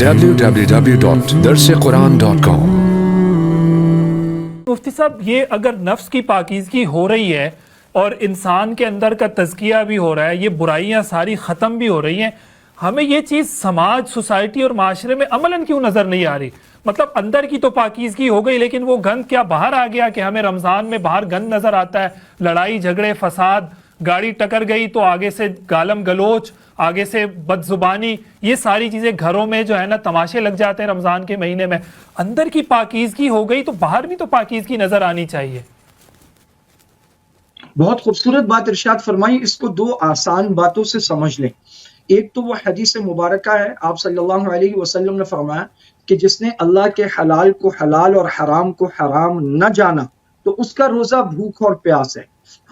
www.darsequran.com. مفتی صاحب، یہ اگر نفس کی پاکیزگی ہو رہی ہے اور انسان کے اندر کا تزکیہ بھی ہو رہا ہے، یہ برائیاں ساری ختم بھی ہو رہی ہیں، ہمیں یہ چیز سماج، سوسائٹی اور معاشرے میں عملاً کیوں نظر نہیں آ رہی؟ مطلب اندر کی تو پاکیزگی ہو گئی، لیکن وہ گند کیا باہر آ گیا کہ ہمیں رمضان میں باہر گند نظر آتا ہے، لڑائی جھگڑے فساد، گاڑی ٹکر گئی تو آگے سے گالم گلوچ، آگے سے بد زبانی، یہ ساری چیزیں گھروں میں جو ہے نا تماشے لگ جاتے ہیں رمضان کے مہینے میں۔ اندر کی پاکیزگی ہو گئی تو باہر بھی تو پاکیزگی نظر آنی چاہیے۔ بہت خوبصورت بات ارشاد فرمائی، اس کو دو آسان باتوں سے سمجھ لیں۔ ایک تو وہ حدیث مبارکہ ہے، آپ صلی اللہ علیہ وسلم نے فرمایا کہ جس نے اللہ کے حلال کو حلال اور حرام کو حرام نہ جانا تو اس کا روزہ بھوک اور پیاس ہے۔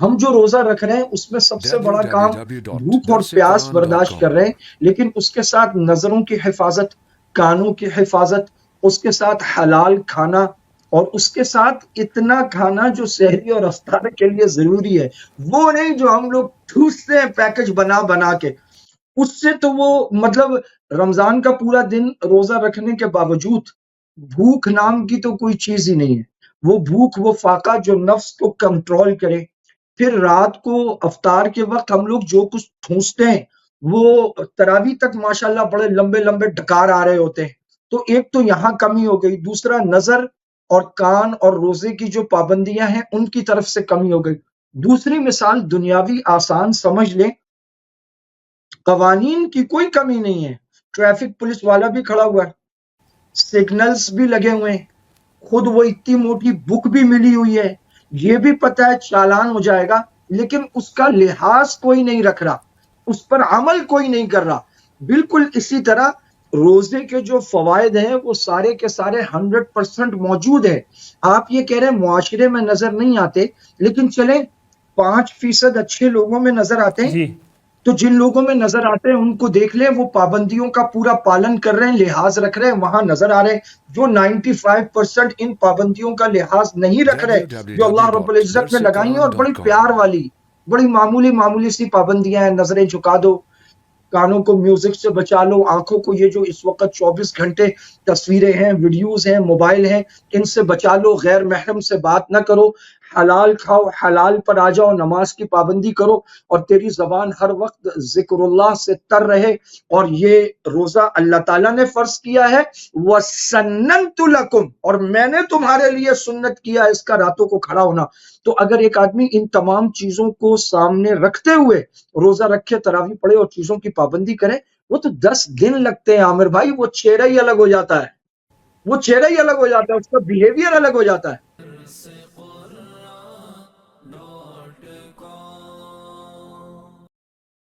ہم جو روزہ رکھ رہے ہیں اس میں سب سے بڑا کام بھوک اور پیاس برداشت کر رہے ہیں، لیکن اس کے ساتھ نظروں کی حفاظت، کانوں کی حفاظت، اس کے ساتھ حلال کھانا، اور اس کے ساتھ اتنا کھانا جو سحری اور افطار کے لیے ضروری ہے، وہ نہیں جو ہم لوگ ٹھوستے ہیں پیکج بنا بنا کے۔ اس سے تو وہ مطلب رمضان کا پورا دن روزہ رکھنے کے باوجود بھوک نام کی تو کوئی چیز ہی نہیں ہے۔ وہ بھوک، وہ فاقہ جو نفس کو کنٹرول کرے۔ پھر رات کو افطار کے وقت ہم لوگ جو کچھ ٹھونستے ہیں وہ تراویح تک ماشاءاللہ بڑے لمبے لمبے ڈکار آ رہے ہوتے ہیں۔ تو ایک تو یہاں کمی ہو گئی، دوسرا نظر اور کان اور روزے کی جو پابندیاں ہیں ان کی طرف سے کمی ہو گئی۔ دوسری مثال دنیاوی آسان سمجھ لیں، قوانین کی کوئی کمی نہیں ہے، ٹریفک پولیس والا بھی کھڑا ہوا ہے، سگنلز بھی لگے ہوئے ہیں، خود وہ اتنی موٹی بک بھی ملی ہوئی ہے، یہ بھی پتہ ہے چالان ہو جائے گا، لیکن اس کا لحاظ کوئی نہیں رکھ رہا، اس پر عمل کوئی نہیں کر رہا۔ بالکل اسی طرح روزے کے جو فوائد ہیں وہ سارے کے سارے 100% موجود ہیں۔ آپ یہ کہہ رہے ہیں معاشرے میں نظر نہیں آتے، لیکن چلیں 5% اچھے لوگوں میں نظر آتے ہیں، جی، تو جن لوگوں میں نظر آتے ہیں ان کو دیکھ لیں، وہ پابندیوں کا پورا پالن کر رہے ہیں، لحاظ رکھ رہے ہیں، وہاں نظر آ رہے ہیں۔ جو 95% ان پابندیوں کا لحاظ نہیں رکھ رہے، جو اللہ رب العزت نے لگائی ہیں، اور بڑی پیار والی، بڑی معمولی سی پابندیاں ہیں، نظریں جھکا دو، کانوں کو میوزک سے بچا لو، آنکھوں کو یہ جو اس وقت 24 گھنٹے تصویریں ہیں، ویڈیوز ہیں، موبائل ہیں، ان سے بچا لو، غیر محرم سے بات نہ کرو، حلال کھاؤ، حلال پر آ جاؤ، نماز کی پابندی کرو، اور تیری زبان ہر وقت ذکر اللہ سے تر رہے۔ اور یہ روزہ اللہ تعالیٰ نے فرض کیا ہے، وَسَنَّنْتُ لَكُمْ، اور میں نے تمہارے لیے سنت کیا اس کا راتوں کو کھڑا ہونا۔ تو اگر ایک آدمی ان تمام چیزوں کو سامنے رکھتے ہوئے روزہ رکھے، تراویح پڑھے اور چیزوں کی پابندی کرے، وہ تو 10 دن لگتے ہیں عامر بھائی، وہ چہرہ ہی الگ ہو جاتا ہے، وہ چہرہ ہی الگ ہو جاتا ہے، اس کا بیہیویئر الگ ہو جاتا ہے۔